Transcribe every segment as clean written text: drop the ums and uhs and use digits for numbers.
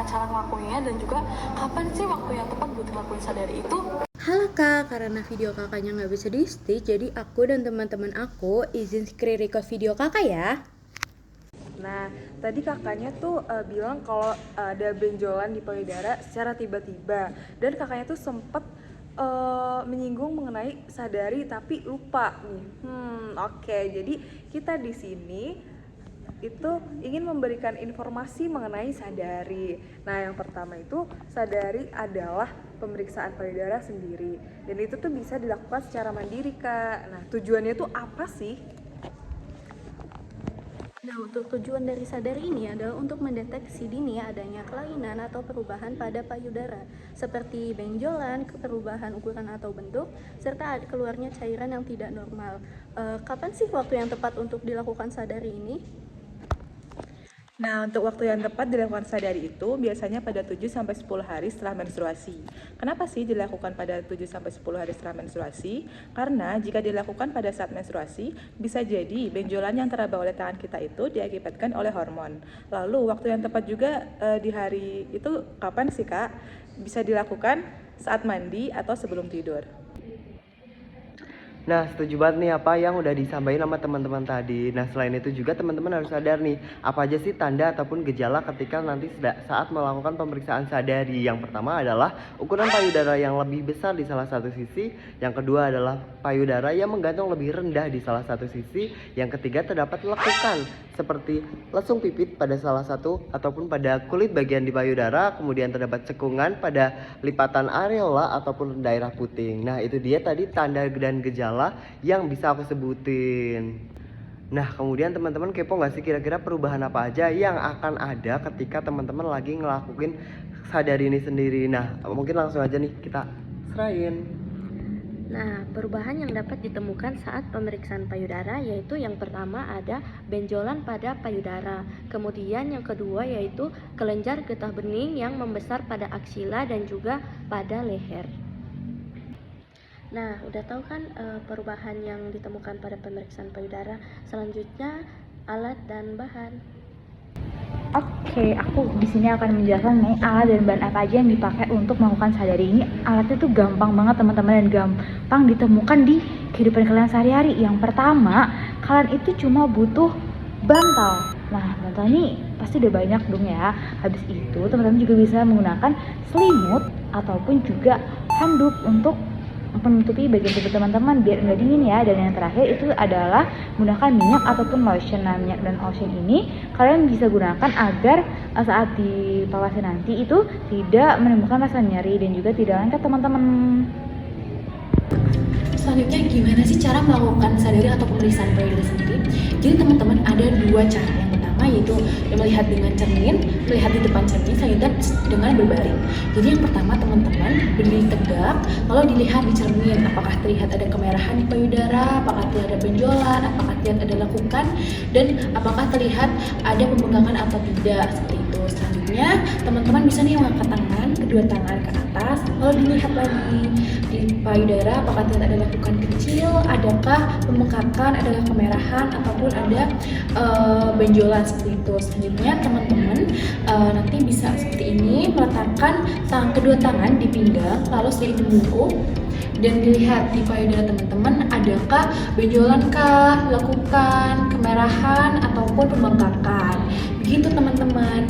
cara ngelakuinnya dan juga kapan sih waktu yang tepat buat ngelakuin sadari itu. Halo kak, karena video kakaknya nggak bisa di stitch, jadi aku dan teman-teman aku izin screen record video kakak ya. Nah, tadi kakaknya tuh bilang kalau ada benjolan di payudara secara tiba-tiba, dan kakaknya tuh sempet menyinggung mengenai sadari tapi lupa nih. Oke. Jadi kita di sini itu ingin memberikan informasi mengenai sadari. Nah, yang pertama itu sadari adalah pemeriksaan payudara sendiri, dan itu tuh bisa dilakukan secara mandiri, Kak. Nah, tujuannya tuh apa sih? Nah, untuk tujuan dari sadari ini adalah untuk mendeteksi dini adanya kelainan atau perubahan pada payudara, seperti benjolan, perubahan ukuran atau bentuk, serta keluarnya cairan yang tidak normal. Kapan sih waktu yang tepat untuk dilakukan sadari ini? Nah, untuk waktu yang tepat dilakukan sadari itu biasanya pada 7-10 hari setelah menstruasi. Kenapa sih dilakukan pada 7-10 hari setelah menstruasi? Karena jika dilakukan pada saat menstruasi, bisa jadi benjolan yang teraba oleh tangan kita itu diakibatkan oleh hormon. Lalu, waktu yang tepat juga di hari itu kapan sih, Kak? Bisa dilakukan saat mandi atau sebelum tidur. Nah, setuju banget nih apa yang udah disampaikan sama teman-teman tadi. Nah, selain itu juga teman-teman harus sadar nih, apa aja sih tanda ataupun gejala ketika nanti saat melakukan pemeriksaan sadari. Yang pertama adalah ukuran payudara yang lebih besar di salah satu sisi. Yang kedua adalah payudara yang menggantung lebih rendah di salah satu sisi. Yang ketiga terdapat lekukan seperti lesung pipit pada salah satu ataupun pada kulit bagian di payudara. Kemudian terdapat cekungan pada lipatan areola ataupun daerah puting. Nah, itu dia tadi tanda dan gejala yang bisa aku sebutin. Nah, kemudian teman-teman kepo nggak sih kira-kira perubahan apa aja yang akan ada ketika teman-teman lagi ngelakuin sadari ini sendiri. Nah, mungkin langsung aja nih kita serain. Nah, perubahan yang dapat ditemukan saat pemeriksaan payudara yaitu yang pertama ada benjolan pada payudara. Kemudian yang kedua yaitu kelenjar getah bening yang membesar pada aksila dan juga pada leher. Nah, udah tahu kan perubahan yang ditemukan pada pemeriksaan payudara. Selanjutnya alat dan bahan. Oke, aku di sini akan menjelaskan mengenai alat dan bahan apa aja yang dipakai untuk melakukan sadari ini. Alatnya tuh gampang banget teman-teman dan gampang ditemukan di kehidupan kalian sehari-hari. Yang pertama, kalian itu cuma butuh bantal. Nah, bantal ini pasti udah banyak dong ya. Habis itu teman-teman juga bisa menggunakan selimut ataupun juga handuk untuk menutupi bagian tubuh teman-teman biar nggak dingin ya. Dan yang terakhir itu adalah menggunakan minyak ataupun lotion. Nah, minyak dan lotion ini kalian bisa gunakan agar saat dipawasi nanti itu tidak menimbulkan rasa nyeri dan juga tidak lengket teman-teman. Selanjutnya gimana sih cara melakukan sadari atau pemeriksaan payudara sendiri? Jadi teman-teman ada dua cara. Yang pertama yaitu melihat dengan cermin, melihat di depan cermin, selanjutnya dengan berbaring. Jadi yang pertama teman-teman berdiri tegak, lalu dilihat di cermin apakah terlihat ada kemerahan di payudara, apakah terlihat ada benjolan, apakah terlihat ada lekukan, dan apakah terlihat ada pembengkakan atau tidak, seperti itu. Selanjutnya teman-teman bisa nih mengangkat tangan, kedua tangan ke atas, lalu dilihat lagi di payudara apakah terlihat ada lekukan kecil, adakah pembengkakan, adakah kemerahan, ataupun ada benjolan, seperti itu. Selanjutnya teman-teman nanti bisa seperti ini, meletakkan kedua tangan di pinggang lalu sedikit membungkuk dan dilihat di payudara teman-teman adakah benjolan kah, lekukan, kemerahan, ataupun pembengkakan. Begitu teman-teman.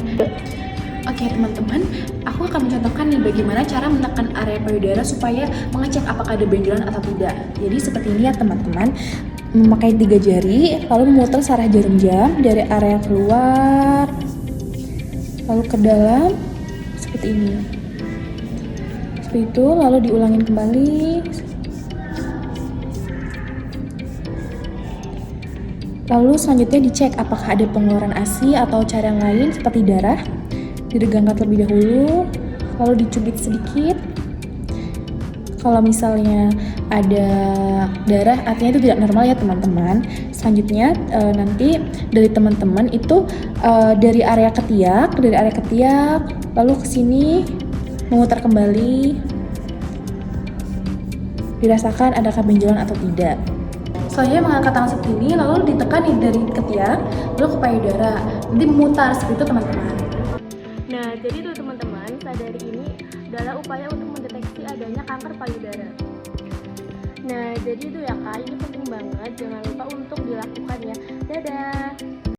Oke teman-teman, aku akan mencontohkan nih bagaimana cara menekan area payudara supaya mengecek apakah ada benjolan atau tidak. Jadi seperti ini ya teman-teman, memakai 3 jari lalu memutar searah jarum jam dari area keluar lalu ke dalam seperti ini. Seperti itu, lalu diulangin kembali. Lalu selanjutnya dicek apakah ada pengeluaran ASI atau cairan lain seperti darah. Diregangkan terlebih dahulu, lalu dicubit sedikit. Kalau misalnya ada darah, artinya itu tidak normal ya teman-teman. Selanjutnya nanti dari teman-teman itu dari area ketiak, lalu ke sini memutar kembali, dirasakan adakah benjolan atau tidak. Selanjutnya mengangkat tangan seperti ini, lalu ditekan dari ketiak, lalu ke payudara, nanti memutar seperti itu teman-teman. Nah, jadi tuh teman-teman, sadari ini adalah upaya untuk mendeteksi adanya kanker payudara. Nah, jadi itu ya Kak, ini penting banget, jangan lupa untuk dilakukan ya. Dadah!